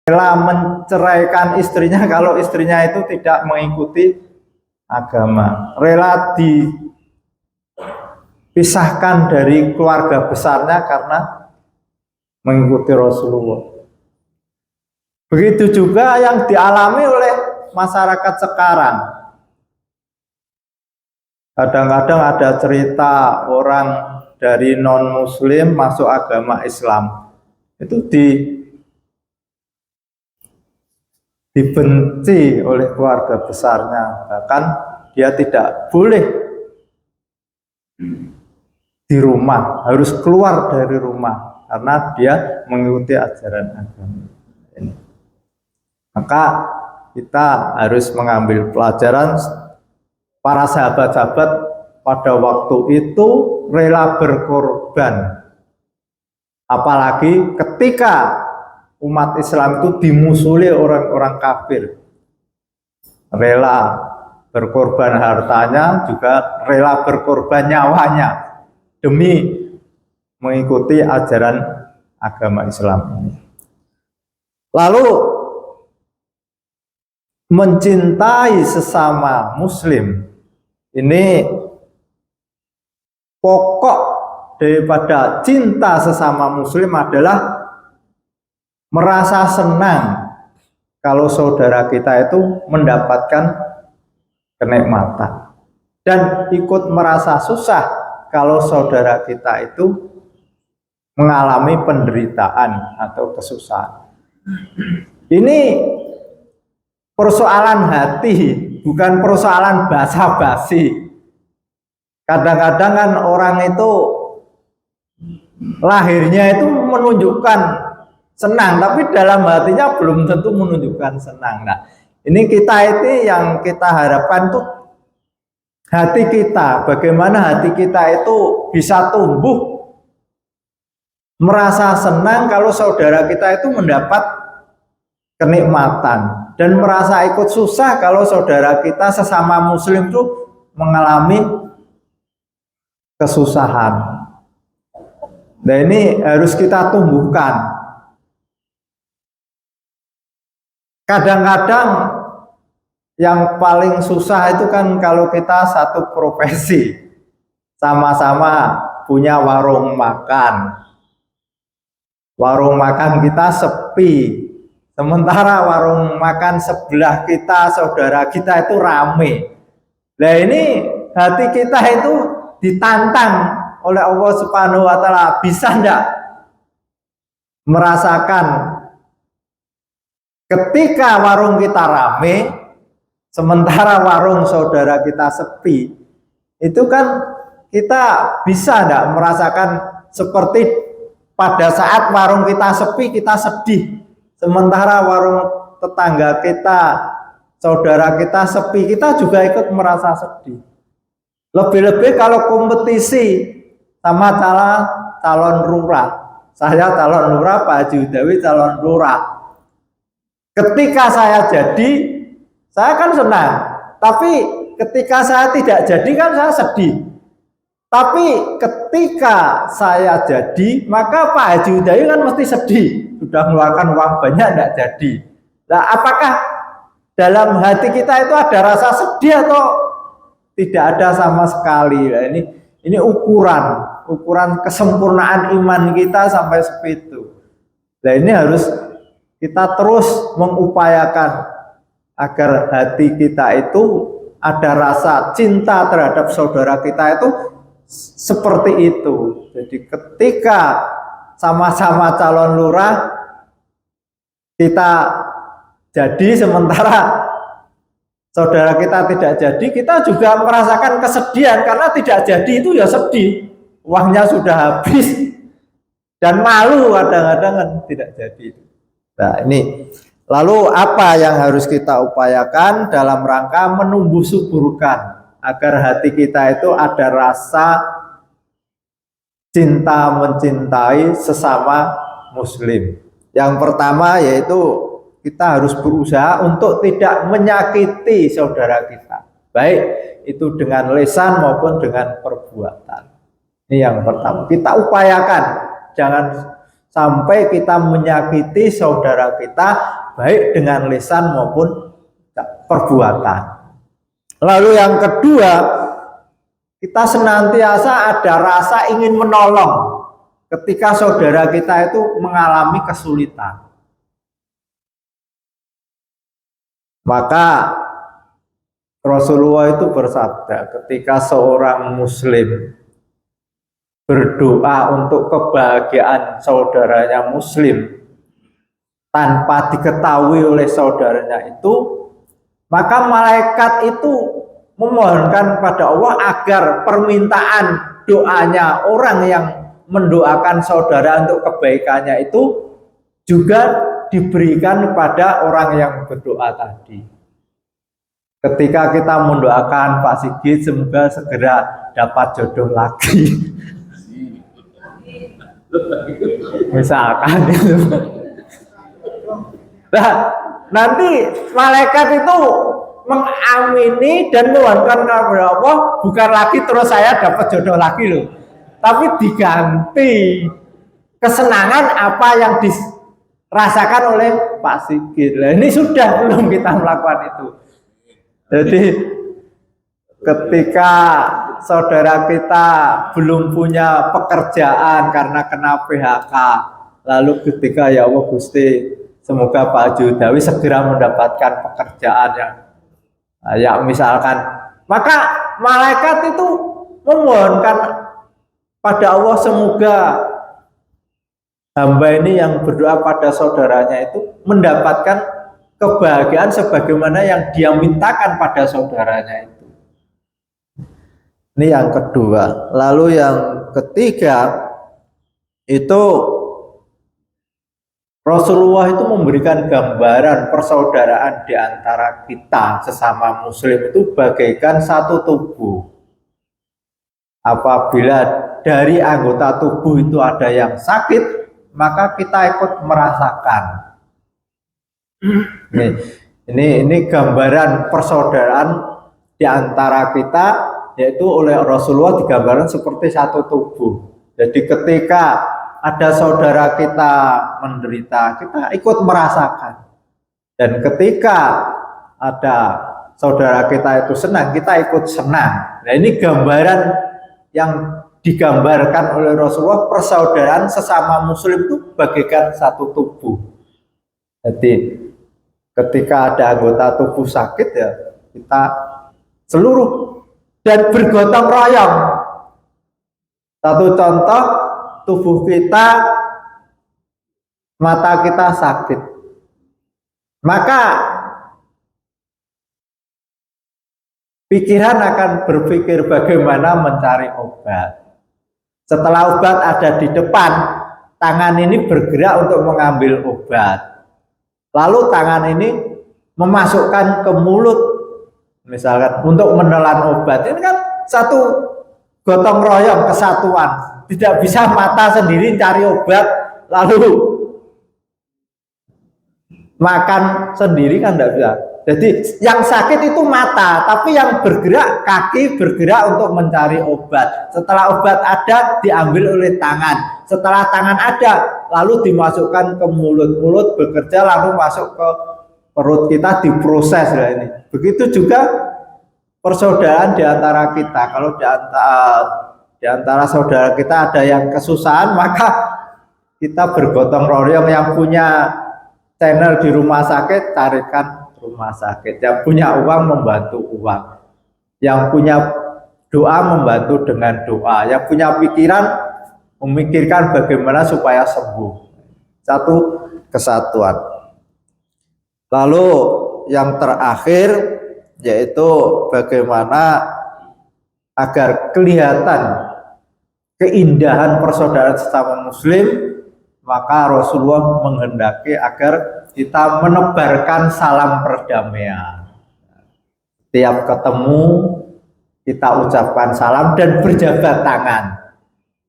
rela menceraikan istrinya kalau istrinya itu tidak mengikuti agama, rela dipisahkan dari keluarga besarnya karena mengikuti Rasulullah. Begitu juga yang dialami oleh masyarakat sekarang. Kadang-kadang ada cerita orang dari non-muslim masuk agama Islam, itu dibenci oleh keluarga besarnya, bahkan dia tidak boleh di rumah, harus keluar dari rumah karena dia mengikuti ajaran agama ini. Maka kita harus mengambil pelajaran, para sahabat-sahabat pada waktu itu rela berkorban, apalagi ketika umat Islam itu dimusuhi orang-orang kafir, rela berkorban hartanya, juga rela berkorban nyawanya demi mengikuti ajaran agama Islam ini. Lalu mencintai sesama muslim ini pokok daripada cinta sesama muslim adalah merasa senang kalau saudara kita itu mendapatkan kenikmatan, dan ikut merasa susah kalau saudara kita itu mengalami penderitaan atau kesusahan. Ini persoalan hati, bukan persoalan basa-basi. Kadang-kadang kan orang itu lahirnya itu menunjukkan senang, tapi dalam hatinya belum tentu menunjukkan senang. Nah, ini kita itu yang kita harapkan tuh hati kita, bagaimana hati kita itu bisa tumbuh merasa senang kalau saudara kita itu mendapat kenikmatan, dan merasa ikut susah kalau saudara kita sesama muslim itu mengalami kesusahan. Nah, ini harus kita tumbuhkan. Kadang-kadang yang paling susah itu kan kalau kita satu profesi, sama-sama punya warung makan. Warung makan kita sepi, sementara warung makan sebelah kita, saudara kita itu rame. Nah, ini hati kita itu ditantang oleh Allah Subhanahu wa Ta'ala, bisa enggak merasakan ketika warung kita rame, sementara warung saudara kita sepi, itu kan kita bisa enggak merasakan seperti pada saat warung kita sepi kita sedih, sementara warung tetangga kita, saudara kita sepi, kita juga ikut merasa sedih. Lebih-lebih kalau kompetisi sama calon lurah, saya calon lurah, Pak Haji Udawi calon lurah. Ketika saya jadi, saya kan senang, tapi ketika saya tidak jadi kan saya sedih. Tapi ketika saya jadi, maka Pak Haji Udawi kan mesti sedih, sudah mengeluarkan uang banyak tidak jadi. Nah, apakah dalam hati kita itu ada rasa sedih atau tidak ada sama sekali? Nah, ini ukuran kesempurnaan iman kita sampai seperti itu. Nah, ini harus kita terus mengupayakan agar hati kita itu ada rasa cinta terhadap saudara kita itu seperti itu. Jadi ketika sama-sama calon lurah kita jadi, sementara saudara kita tidak jadi, kita juga merasakan kesedihan karena tidak jadi itu ya sedih, uangnya sudah habis dan malu kadang-kadang kan tidak jadi. Nah, ini lalu apa yang harus kita upayakan dalam rangka menumbuh suburkan agar hati kita itu ada rasa cinta mencintai sesama muslim. Yang pertama yaitu kita harus berusaha untuk tidak menyakiti saudara kita, baik itu dengan lisan maupun dengan perbuatan. Ini yang pertama, kita upayakan jangan sampai kita menyakiti saudara kita baik dengan lisan maupun perbuatan. Lalu yang kedua, kita senantiasa ada rasa ingin menolong ketika saudara kita itu mengalami kesulitan. Maka Rasulullah itu bersabda, ketika seorang muslim berdoa untuk kebahagiaan saudaranya muslim tanpa diketahui oleh saudaranya itu, maka malaikat itu memohonkan pada Allah agar permintaan doanya orang yang mendoakan saudara untuk kebaikannya itu juga diberikan kepada orang yang berdoa tadi. Ketika kita mendoakan Pak Sigit semoga segera dapat jodoh lagi, misalkan itu, nah nanti malaikat itu mengamini dan memohonkan kepada Allah, bukan lagi terus saya dapat jodoh lagi loh, tapi diganti kesenangan apa yang dirasakan oleh Pak Sigit. Nah, ini sudah belum kita melakukan itu. Jadi ketika saudara kita belum punya pekerjaan karena kena PHK, lalu ketika ya Allah Gusti semoga Pak Judawi segera mendapatkan pekerjaan yang misalkan, maka malaikat itu memohonkan pada Allah semoga hamba ini yang berdoa pada saudaranya itu mendapatkan kebahagiaan sebagaimana yang dia mintakan pada saudaranya itu. Ini yang kedua. Lalu yang ketiga itu Rasulullah itu memberikan gambaran persaudaraan di antara kita sesama muslim itu bagaikan satu tubuh. Apabila dari anggota tubuh itu ada yang sakit, maka kita ikut merasakan. Ini gambaran persaudaraan di antara kita, yaitu oleh Rasulullah digambarkan seperti satu tubuh. Jadi ketika ada saudara kita menderita, kita ikut merasakan. Dan ketika ada saudara kita itu senang, kita ikut senang. Nah, ini gambaran yang digambarkan oleh Rasulullah, persaudaraan sesama muslim itu bagaikan satu tubuh. Jadi ketika ada anggota tubuh sakit ya kita seluruh dan bergotong royong. Satu contoh, tubuh kita, mata kita sakit, maka pikiran akan berpikir bagaimana mencari obat. Setelah obat ada di depan, tangan ini bergerak untuk mengambil obat. Lalu tangan ini memasukkan ke mulut, misalkan untuk menelan obat. Ini kan satu gotong royong, kesatuan. Tidak bisa mata sendiri cari obat, lalu makan sendiri kan tidak bisa. Jadi yang sakit itu mata, tapi yang bergerak kaki bergerak untuk mencari obat. Setelah obat ada, diambil oleh tangan. Setelah tangan ada, lalu dimasukkan ke mulut. Mulut bekerja lalu masuk ke perut kita, diproses lah ini. Begitu juga persaudaraan di antara kita. Kalau di antara saudara kita ada yang kesusahan, maka kita bergotong royong. Yang punya channel di rumah sakit, carikan rumah sakit. Yang punya uang membantu uang. Yang punya doa membantu dengan doa. Yang punya pikiran memikirkan bagaimana supaya sembuh. Satu kesatuan. Lalu yang terakhir yaitu bagaimana agar kelihatan keindahan persaudaraan sesama muslim, maka Rasulullah menghendaki agar kita menebarkan salam perdamaian. Tiap ketemu kita ucapkan salam dan berjabat tangan.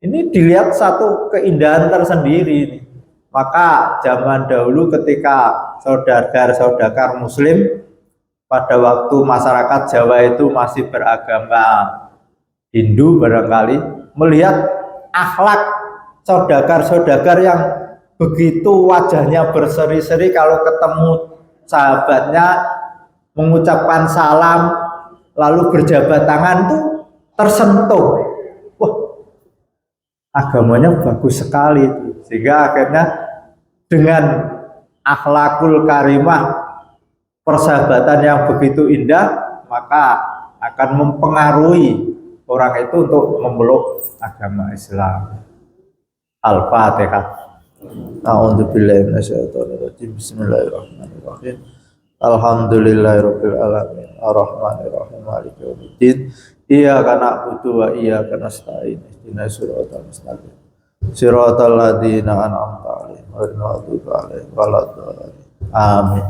Ini dilihat satu keindahan tersendiri. Maka zaman dahulu ketika saudara-saudara muslim pada waktu masyarakat Jawa itu masih beragama Hindu barangkali, melihat akhlak saudagar-saudagar yang begitu wajahnya berseri-seri kalau ketemu sahabatnya, mengucapkan salam lalu berjabat tangan tuh tersentuh. Wah, agamanya bagus sekali itu. Sehingga akhirnya dengan akhlakul karimah, persahabatan yang begitu indah, maka akan mempengaruhi orang itu untuk memeluk agama Islam. Al-Fatihah. A'udzubillahi minasyaitonirrajim. Bismillahirrahmanirrahim. Alhamdulillahirabbil alamin. Arrahmanirrahim. Maliki yaumiddin. Iyyaka na'budu wa iyyaka nasta'in. Ihdinas siratal mustaqim. Siratal ladzina an'amta 'alaihim ghairil maghdubi 'alaihim waladdallin. Amin.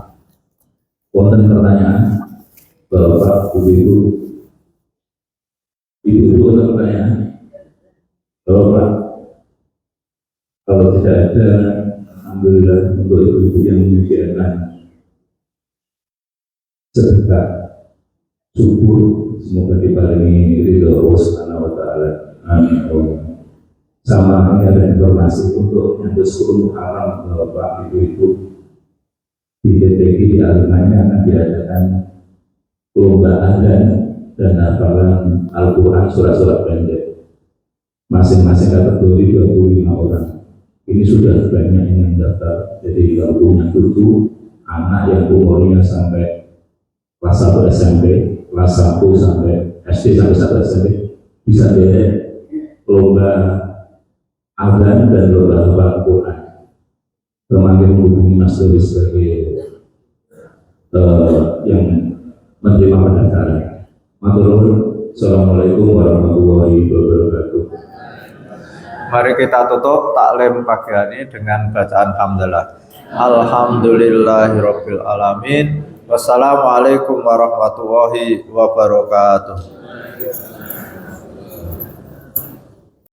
Wonten pertanyaan Bapak Ibu, wonten pertanyaan Bapak. Kalau tidak ada, alhamdulillah untuk ibu-ibu yang menyediakan sedekah subur, semoga diparingi ridho Allah Subhanahu wa taala. Amin. Sama ini ada informasi untuk yang 10 Muharram Bapak Ibu-ibu di DPG di Alumni akan diadakan lomba azan dan hafalan Al-Quran surat-surat pendek, masing-masing kategori 25 orang. Ini sudah banyak yang daftar. Jadi kalau punya cucu anak yang umurnya sampai kelas 1 SMP, kelas 1 sampai SD sampai 1 SMP, bisa diadakan lomba azan dan lomba hafal Al-Quran. Teman menghubungi Mas Dodi sebagai yang menerima pendaftaran. Assalamualaikum warahmatullahi wabarakatuh. Mari kita tutup taklim pagi ini dengan bacaan hamdalah. Alhamdulillahirabbil alamin. Wassalamualaikum warahmatullahi wabarakatuh.